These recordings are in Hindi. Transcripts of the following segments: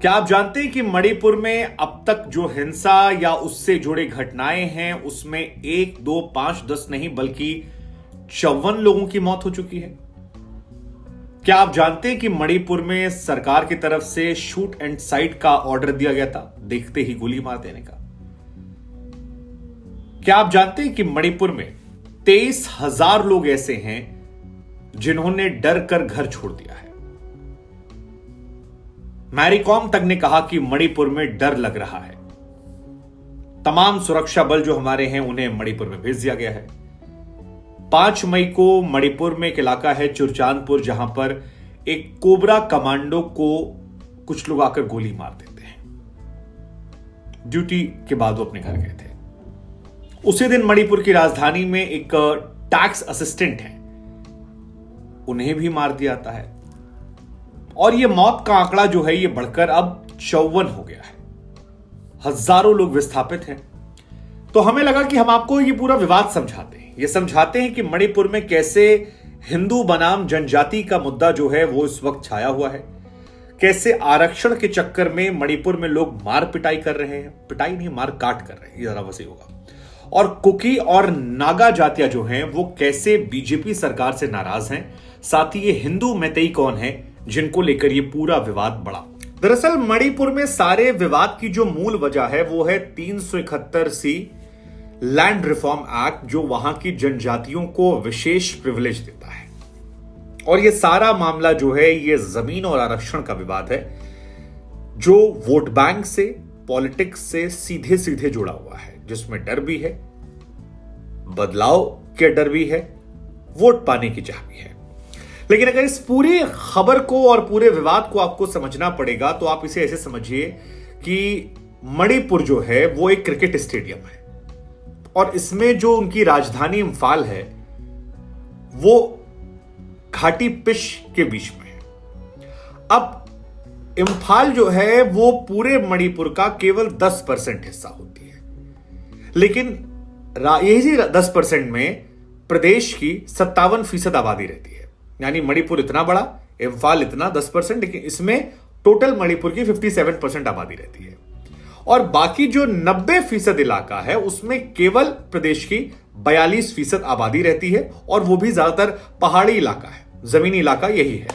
क्या आप जानते हैं कि मणिपुर में अब तक जो हिंसा या उससे जुड़ी घटनाएं हैं उसमें 1, 2, 5, 10 नहीं बल्कि 54 लोगों की मौत हो चुकी है। क्या आप जानते हैं कि मणिपुर में सरकार की तरफ से शूट एंड साइट का ऑर्डर दिया गया था, देखते ही गोली मार देने का। क्या आप जानते हैं कि मणिपुर में 23,000 लोग ऐसे हैं जिन्होंने डर कर घर छोड़ दिया है। मैरीकॉम तक ने कहा कि मणिपुर में डर लग रहा है। तमाम सुरक्षा बल जो हमारे हैं उन्हें मणिपुर में भेज दिया गया है। 5 मई को मणिपुर में एक इलाका है चुरचांदपुर, जहां पर एक कोबरा कमांडो को कुछ लोग आकर गोली मार देते हैं। ड्यूटी के बाद वो अपने घर गए थे। उसी दिन मणिपुर की राजधानी में एक टैक्स असिस्टेंट है, उन्हें भी मार दिया जाता है। और यह मौत का आंकड़ा जो है ये बढ़कर अब 54 हो गया है। हजारों लोग विस्थापित हैं। तो हमें लगा कि हम आपको ये पूरा विवाद समझाते हैं। ये समझाते हैं कि मणिपुर में कैसे हिंदू बनाम जनजाति का मुद्दा जो है वो इस वक्त छाया हुआ है। कैसे आरक्षण के चक्कर में मणिपुर में लोग मार पिटाई कर रहे हैं, पिटाई नहीं मार काट कर रहे हैं, ये जरा वैसे होगा। और कुकी और नागा जातियां जो हैं वो कैसे बीजेपी सरकार से नाराज हैं। साथ ही ये हिंदू मैतेई कौन है जिनको लेकर ये पूरा विवाद बढ़ा। दरअसल मणिपुर में सारे विवाद की जो मूल वजह है वो है 371 लैंड रिफॉर्म एक्ट, जो वहां की जनजातियों को विशेष प्रिविलेज देता है। और ये सारा मामला जो है ये जमीन और आरक्षण का विवाद है, जो वोट बैंक से, पॉलिटिक्स से सीधे सीधे जुड़ा हुआ है, जिसमें डर भी है, बदलाव के डर भी है, वोट पाने की चाह भी है। लेकिन अगर इस पूरी खबर को और पूरे विवाद को आपको समझना पड़ेगा तो आप इसे ऐसे समझिए कि मणिपुर जो है वो एक क्रिकेट स्टेडियम है और इसमें जो उनकी राजधानी इंफाल है वो घाटी पिच के बीच में है। अब इंफाल जो है वो पूरे मणिपुर का केवल 10% हिस्सा होती है, लेकिन यही 10% में प्रदेश की 57% आबादी रहती है। यानी मणिपुर इतना बड़ा, इंफाल इतना 10%, लेकिन इसमें टोटल मणिपुर की 57% आबादी रहती है। और बाकी जो 90% इलाका है उसमें केवल प्रदेश की 42% आबादी रहती है, और वो भी ज्यादातर पहाड़ी इलाका है, जमीनी इलाका यही है।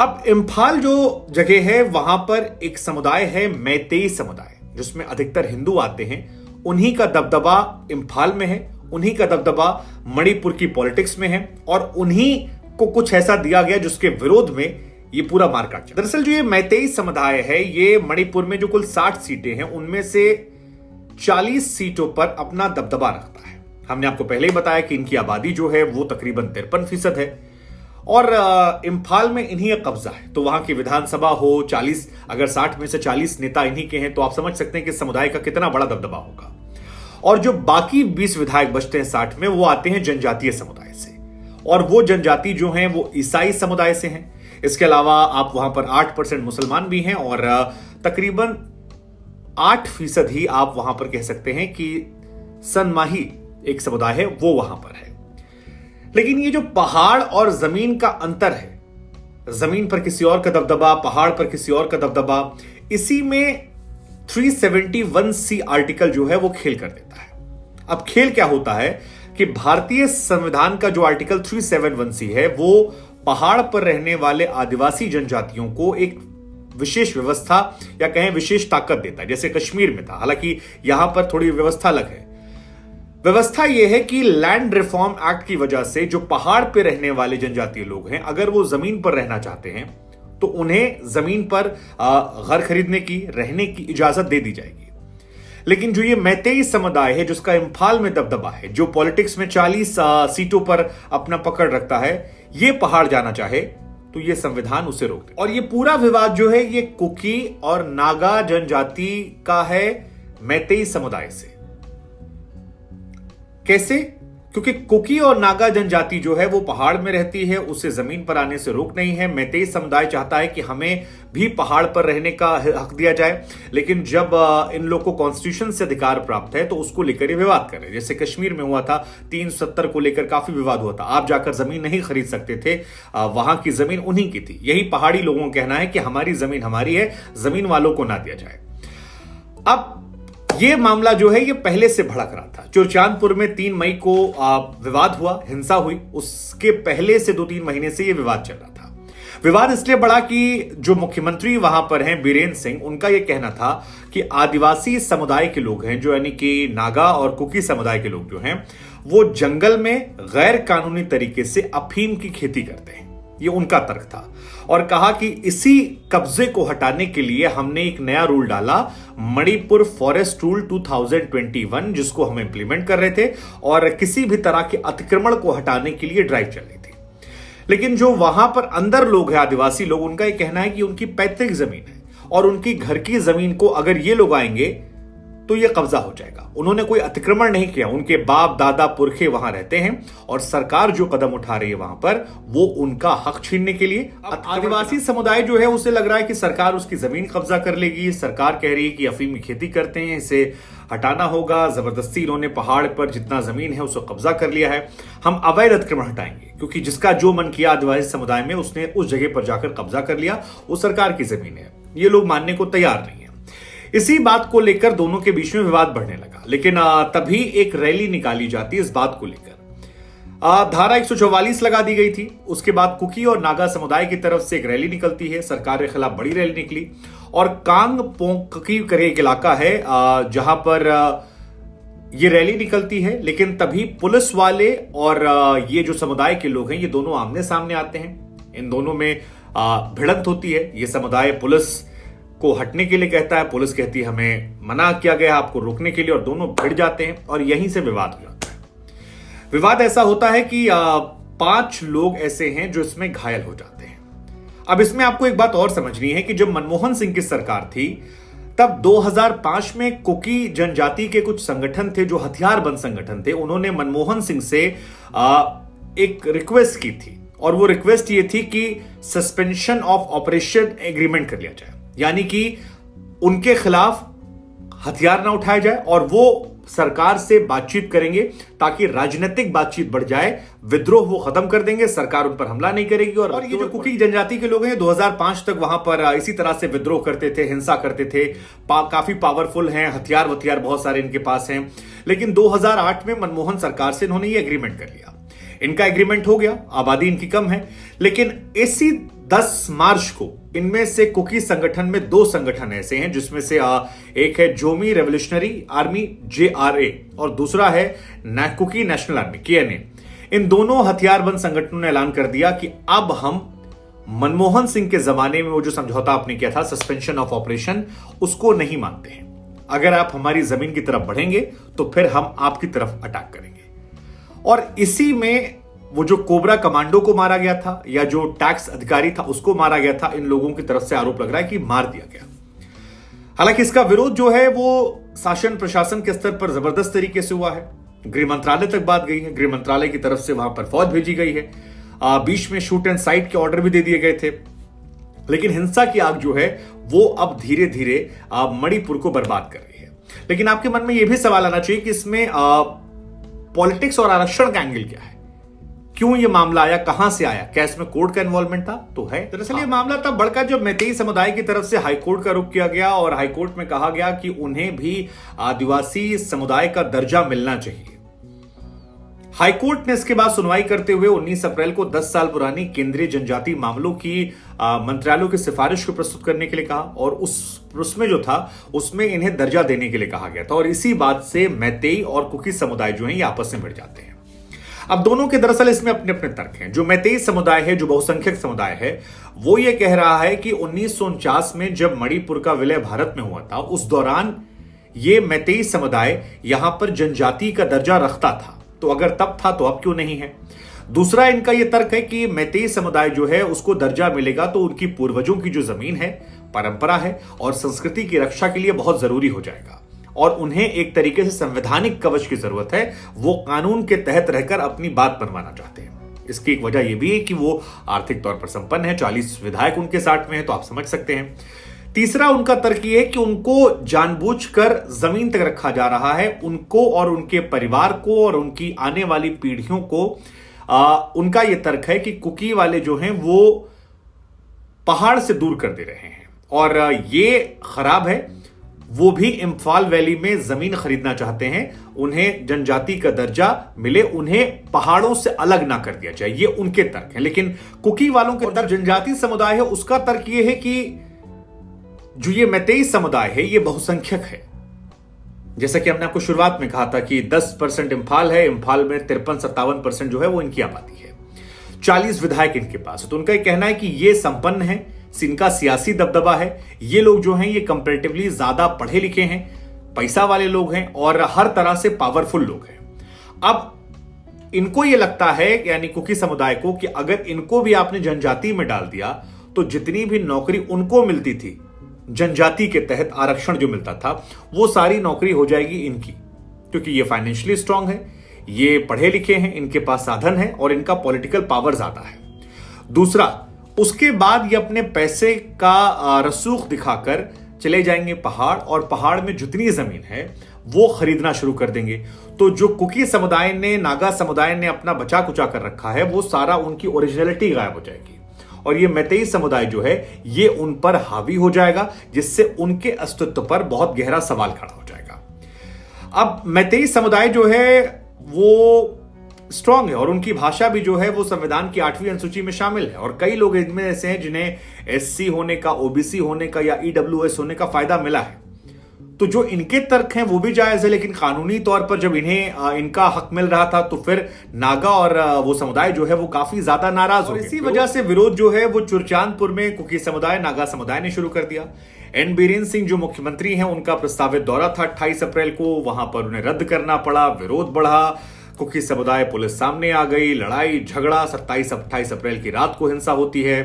अब इंफाल जो जगह है वहां पर एक समुदाय है, मैतेई समुदाय, जिसमें अधिकतर हिंदू आते हैं। उन्हीं का दबदबा इंफाल में है, उन्हीं का दबदबा मणिपुर की पॉलिटिक्स में है, और उन्हीं को कुछ ऐसा दिया गया जिसके विरोध में ये पूरा मारकाट चला। दरअसल जो ये मैतेई समुदाय है ये मणिपुर में जो कुल 60 सीटें हैं उनमें से 40 सीटों पर अपना दबदबा रखता है। हमने आपको पहले ही बताया कि इनकी आबादी जो है वो तकरीबन 53% है, और इंफाल में इन्हीं का कब्जा है। तो वहां की विधानसभा हो 40, अगर 60 में से 40 नेता इन्हीं के हैं तो आप समझ सकते हैं कि समुदाय का कितना बड़ा दबदबा होगा। और जो बाकी 20 विधायक बचते हैं 60 में, वो आते हैं जनजातीय समुदाय से, और वो जनजाति जो हैं वो ईसाई समुदाय से हैं। इसके अलावा आप वहां पर 8% मुसलमान भी हैं, और तकरीबन 8% ही आप वहां पर कह सकते हैं कि सनमाही एक समुदाय है वो वहां पर है। लेकिन ये जो पहाड़ और जमीन का अंतर है, जमीन पर किसी और का दबदबा, पहाड़ पर किसी और का दबदबा, इसी में 371C आर्टिकल जो है वो खेल कर देता है। अब खेल क्या होता है कि भारतीय संविधान का जो आर्टिकल 371C है वो पहाड़ पर रहने वाले आदिवासी जनजातियों को एक विशेष व्यवस्था या कहें विशेष ताकत देता है, जैसे कश्मीर में था। हालांकि यहां पर थोड़ी व्यवस्था अलग है। व्यवस्था यह है कि लैंड रिफॉर्म एक्ट की वजह से जो पहाड़ पर रहने वाले जनजातीय लोग हैं, अगर वो जमीन पर रहना चाहते हैं तो उन्हें जमीन पर घर खरीदने की, रहने की इजाजत दे दी जाएगी। लेकिन जो ये मैतेई समुदाय है जिसका इंफाल में दबदबा है, जो पॉलिटिक्स में 40 सीटों पर अपना पकड़ रखता है, ये पहाड़ जाना चाहे तो ये संविधान उसे रोक दे। और ये पूरा विवाद जो है ये कुकी और नागा जनजाति का है मैतेई समुदाय से। कैसे? क्योंकि कुकी और नागा जनजाति जो है वो पहाड़ में रहती है, उसे जमीन पर आने से रोक नहीं है। मैतेई समुदाय चाहता है कि हमें भी पहाड़ पर रहने का हक दिया जाए, लेकिन जब इन लोग को कॉन्स्टिट्यूशन से अधिकार प्राप्त है तो उसको लेकर ये विवाद कर रहे हैं। जैसे कश्मीर में हुआ था 370 को लेकर काफी विवाद हुआ था, आप जाकर जमीन नहीं खरीद सकते थे, वहां की जमीन उन्हीं की थी। यही पहाड़ी लोगों का कहना है कि हमारी जमीन हमारी है, जमीन वालों को ना दिया जाए। अब ये मामला जो है ये पहले से भड़क रहा था। चुरचांदपुर में 3 मई को विवाद हुआ, हिंसा हुई, उसके पहले से 2-3 महीने से ये विवाद चल रहा था। विवाद इसलिए बढ़ा कि जो मुख्यमंत्री वहां पर हैं बीरेन सिंह, उनका यह कहना था कि आदिवासी समुदाय के लोग हैं, जो यानी कि नागा और कुकी समुदाय के लोग जो हैं, वो जंगल में गैर कानूनी तरीके से अफीम की खेती करते हैं। ये उनका तर्क था और कहा कि इसी कब्जे को हटाने के लिए हमने एक नया रूल डाला, मणिपुर फॉरेस्ट रूल 2021, जिसको हम इंप्लीमेंट कर रहे थे और किसी भी तरह के अतिक्रमण को हटाने के लिए ड्राइव चल रही थी। लेकिन जो वहां पर अंदर लोग हैं, आदिवासी लोग, उनका यह कहना है कि उनकी पैतृक जमीन है और उनकी घर की जमीन को अगर ये लोग आएंगे तो ये कब्जा हो जाएगा। उन्होंने कोई अतिक्रमण नहीं किया, उनके बाप दादा पुरखे वहां रहते हैं और सरकार जो कदम उठा रही है वहां पर, वो उनका हक छीनने के लिए। आदिवासी समुदाय जो है उसे लग रहा है कि सरकार उसकी जमीन कब्जा कर लेगी। सरकार कह रही है कि अफीम की खेती करते हैं, इसे हटाना होगा। जबरदस्ती इन्होंने पहाड़ पर जितना जमीन है उसको कब्जा कर लिया है, हम अवैध अतिक्रमण हटाएंगे। क्योंकि जिसका जो मन किया आदिवासी समुदाय में, उसने उस जगह पर जाकर कब्जा कर लिया, वो सरकार की जमीन है। ये लोग मानने को तैयार नहीं है। इसी बात को लेकर दोनों के बीच में विवाद बढ़ने लगा। लेकिन तभी एक रैली निकाली जाती है इस बात को लेकर। धारा 144 लगा दी गई थी। उसके बाद कुकी और नागा समुदाय की तरफ से एक रैली निकलती है, सरकार के खिलाफ बड़ी रैली निकली। और कांग पोंगकी करके एक इलाका है जहां पर ये रैली निकलती है। लेकिन तभी पुलिस वाले और ये जो समुदाय के लोग हैं, ये दोनों आमने सामने आते हैं। इन दोनों में भिड़ंत होती है। ये समुदाय पुलिस को हटने के लिए कहता है, पुलिस कहती है हमें मना किया गया आपको रोकने के लिए, और दोनों भिड़ जाते हैं और यहीं से विवाद हो जाता है। विवाद ऐसा होता है कि 5 लोग ऐसे हैं जो इसमें घायल हो जाते हैं। अब इसमें आपको एक बात और समझनी है कि जब मनमोहन सिंह की सरकार थी, तब 2005 में कुकी जनजाति के कुछ संगठन थे जो हथियारबंद संगठन थे। उन्होंने मनमोहन सिंह से एक रिक्वेस्ट की थी और वो रिक्वेस्ट ये थी कि सस्पेंशन ऑफ ऑपरेशन एग्रीमेंट कर लिया जाए, यानी कि उनके खिलाफ हथियार ना उठाया जाए और वो सरकार से बातचीत करेंगे ताकि राजनीतिक बातचीत बढ़ जाए, विद्रोह वो खत्म कर देंगे, सरकार उन पर हमला नहीं करेगी। और ये जो कुकी जनजाति के लोग हैं 2005 तक वहां पर इसी तरह से विद्रोह करते थे, हिंसा करते थे, काफी पावरफुल हैं, हथियार बहुत सारे इनके पास हैं। लेकिन 2008 में मनमोहन सरकार से इन्होंने ये एग्रीमेंट कर लिया। इनका एग्रीमेंट हो गया, आबादी इनकी कम है। लेकिन इसी 10 मार्च को इनमें से कुकी संगठन में 2 संगठन ऐसे हैं जिसमें से एक है जोमी रेवोल्यूशनरी आर्मी JRA और दूसरा है कुकी नेशनल आर्मी KNA। इन दोनों हथियारबंद संगठनों ने ऐलान कर दिया कि अब हम मनमोहन सिंह के जमाने में वो जो समझौता आपने किया था सस्पेंशन ऑफ ऑपरेशन, उसको नहीं मानते हैं। अगर आप हमारी जमीन की तरफ बढ़ेंगे तो फिर हम आपकी तरफ अटैक करेंगे। और इसी में वो जो कोबरा कमांडो को मारा गया था या जो टैक्स अधिकारी था उसको मारा गया था, इन लोगों की तरफ से आरोप लग रहा है कि मार दिया गया। हालांकि इसका विरोध जो है वो शासन प्रशासन के स्तर पर जबरदस्त तरीके से हुआ है। गृह मंत्रालय तक बात गई है, गृह मंत्रालय की तरफ से वहां पर फौज भेजी गई है। बीच में शूट एंड साइट के ऑर्डर भी दे दिए गए थे। लेकिन हिंसा की आग जो है वो अब धीरे धीरे मणिपुर को बर्बाद कर रही है। लेकिन आपके मन में यह भी सवाल आना चाहिए कि इसमें पॉलिटिक्स और आरक्षण का एंगल क्या है, क्यों ये मामला आया, कहां से आया, क्या इसमें कोर्ट का इन्वॉल्वमेंट था? तो है। दरअसल ये मामला तब बढ़कर जब मैतेई समुदाय की तरफ से हाईकोर्ट का रुख किया गया और हाईकोर्ट में कहा गया कि उन्हें भी आदिवासी समुदाय का दर्जा मिलना चाहिए। हाईकोर्ट ने इसके बाद सुनवाई करते हुए 19 अप्रैल को 10 साल पुरानी केंद्रीय जनजातीय मामलों की मंत्रालयों की सिफारिश को प्रस्तुत करने के लिए कहा और उसमें जो था उसमें इन्हें दर्जा देने के लिए कहा गया था। और इसी बात से मैतेई और कुकी समुदाय जो है ये आपस में भिड़ जाते हैं। अब दोनों के दरअसल इसमें अपने अपने तर्क हैं। जो मैतेई समुदाय है, जो बहुसंख्यक समुदाय है, वो ये कह रहा है कि 1949 में जब मणिपुर का विलय भारत में हुआ था, उस दौरान ये मैतेई समुदाय यहां पर जनजाति का दर्जा रखता था, तो अगर तब था तो अब क्यों नहीं है। दूसरा इनका यह तर्क है कि मैतेई समुदाय जो है उसको दर्जा मिलेगा तो उनकी पूर्वजों की जो जमीन है, परंपरा है और संस्कृति की रक्षा के लिए बहुत जरूरी हो जाएगा और उन्हें एक तरीके से संवैधानिक कवच की जरूरत है। वो कानून के तहत रहकर अपनी बात मनवाना चाहते हैं। इसकी एक वजह यह भी है कि वो आर्थिक तौर पर संपन्न है, 40 विधायक उनके साथ में है, तो आप समझ सकते हैं। तीसरा उनका तर्क यह है कि उनको जानबूझकर जमीन तक रखा जा रहा है, उनको और उनके परिवार को और उनकी आने वाली पीढ़ियों को। उनका यह तर्क है कि कुकी वाले जो हैं वो पहाड़ से दूर कर दे रहे हैं और ये खराब है। वो भी इम्फाल वैली में जमीन खरीदना चाहते हैं, उन्हें जनजाति का दर्जा मिले, उन्हें पहाड़ों से अलग ना कर दिया जाए, ये उनके तर्क है। लेकिन कुकी वालों के तर्क, जनजाति समुदाय है, उसका तर्क ये है कि जो ये मैतेई समुदाय है ये बहुसंख्यक है। जैसा कि हमने आपको शुरुआत में कहा था कि 10% इम्फाल है, इम्फाल में 53-57% जो है वो इनकी आबादी है, 40 विधायक इनके पास है। तो उनका कहना है कि ये संपन्न है, इनका सियासी दबदबा है, ये लोग जो हैं ये कंपैरेटिवली ज्यादा पढ़े लिखे हैं, पैसा वाले लोग हैं और हर तरह से पावरफुल लोग हैं। अब इनको ये लगता है, यानी कुकी समुदाय को, कि अगर इनको भी आपने जनजाति में डाल दिया तो जितनी भी नौकरी उनको मिलती थी जनजाति के तहत आरक्षण जो मिलता था, वो सारी नौकरी हो जाएगी इनकी, क्योंकि ये फाइनेंशियली स्ट्रांग है, ये पढ़े लिखे हैं, इनके पास साधन है और इनका पॉलिटिकल पावर ज्यादा है। दूसरा, उसके बाद ये अपने पैसे का रसूख दिखाकर चले जाएंगे पहाड़, और पहाड़ में जितनी जमीन है वो खरीदना शुरू कर देंगे। तो जो कुकी समुदाय ने, नागा समुदाय ने अपना बचा कुचा कर रखा है, वो सारा उनकी ओरिजिनलिटी गायब हो जाएगी और ये मैतेई समुदाय जो है ये उन पर हावी हो जाएगा, जिससे उनके अस्तित्व पर बहुत गहरा सवाल खड़ा हो जाएगा। अब मैतेई समुदाय जो है वो स्ट्रांग है और उनकी भाषा भी जो है वो संविधान की 8वीं अनुसूची में शामिल है, और कई लोग इनमें ऐसे हैं जिन्हें एससी होने का, ओबीसी होने का या ईडब्ल्यूएस होने का फायदा मिला है। तो जो इनके तर्क हैं वो भी जायज है, लेकिन कानूनी तौर पर जब इन्हें इनका हक मिल रहा था तो फिर नागा और वो समुदाय जो है वो काफी ज्यादा नाराज हो गए। इसी वजह से विरोध जो है वो चुरचांदपुर में कुकी समुदाय, नागा समुदाय ने शुरू कर दिया। एन बीरेन सिंह जो मुख्यमंत्री हैं, उनका प्रस्तावित दौरा था 28 अप्रैल को, वहां पर उन्हें रद्द करना पड़ा, विरोध बढ़ा, कुकी समुदाय पुलिस सामने आ गई, लड़ाई झगड़ा, 27-28 अप्रैल की रात को हिंसा होती है,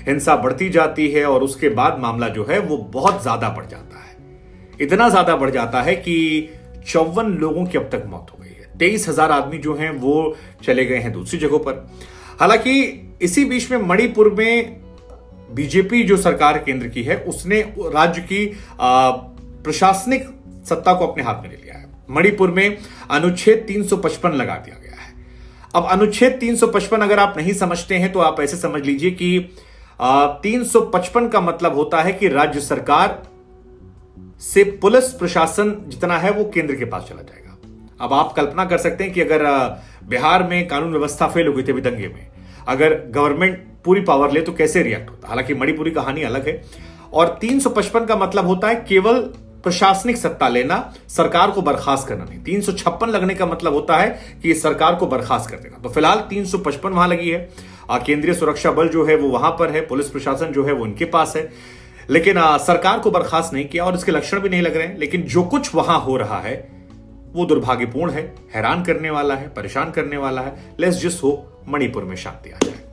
हिंसा बढ़ती जाती है और उसके बाद मामला जो है वो बहुत ज्यादा बढ़ जाता है। इतना ज्यादा बढ़ जाता है कि 54 लोगों की अब तक मौत हो गई है, 23,000 आदमी जो हैं वो चले गए हैं दूसरी जगहों पर। हालांकि इसी बीच में मणिपुर में बीजेपी जो सरकार केंद्र की है, उसने राज्य की प्रशासनिक सत्ता को अपने हाथ में ले लिया है। मणिपुर में अनुच्छेद 355 लगा दिया गया है। अब अनुच्छेद 355 अगर आप नहीं समझते हैं तो आप ऐसे समझ लीजिए कि 355 का मतलब होता है कि राज्य सरकार से पुलिस प्रशासन जितना है वो केंद्र के पास चला जाएगा। अब आप कल्पना कर सकते हैं कि अगर बिहार में कानून व्यवस्था फेल हो गई थी अभी दंगे में, अगर गवर्नमेंट पूरी पावर ले तो कैसे रिएक्ट होता। हालांकि मणिपुरी कहानी अलग है। और 355 का मतलब होता है केवल प्रशासनिक सत्ता लेना, सरकार को बर्खास्त करना नहीं। 356 लगने का मतलब होता है कि सरकार को बर्खास्त कर देना। तो फिलहाल 355 वहां लगी है। केंद्रीय सुरक्षा बल जो है वो वहां पर है, पुलिस प्रशासन जो है वो उनके पास है, लेकिन सरकार को बर्खास्त नहीं किया और इसके लक्षण भी नहीं लग रहे हैं। लेकिन जो कुछ वहां हो रहा है वो दुर्भाग्यपूर्ण है, हैरान करने वाला है, परेशान करने वाला है। लेट्स जस्ट होप मणिपुर में शांति आ जाए।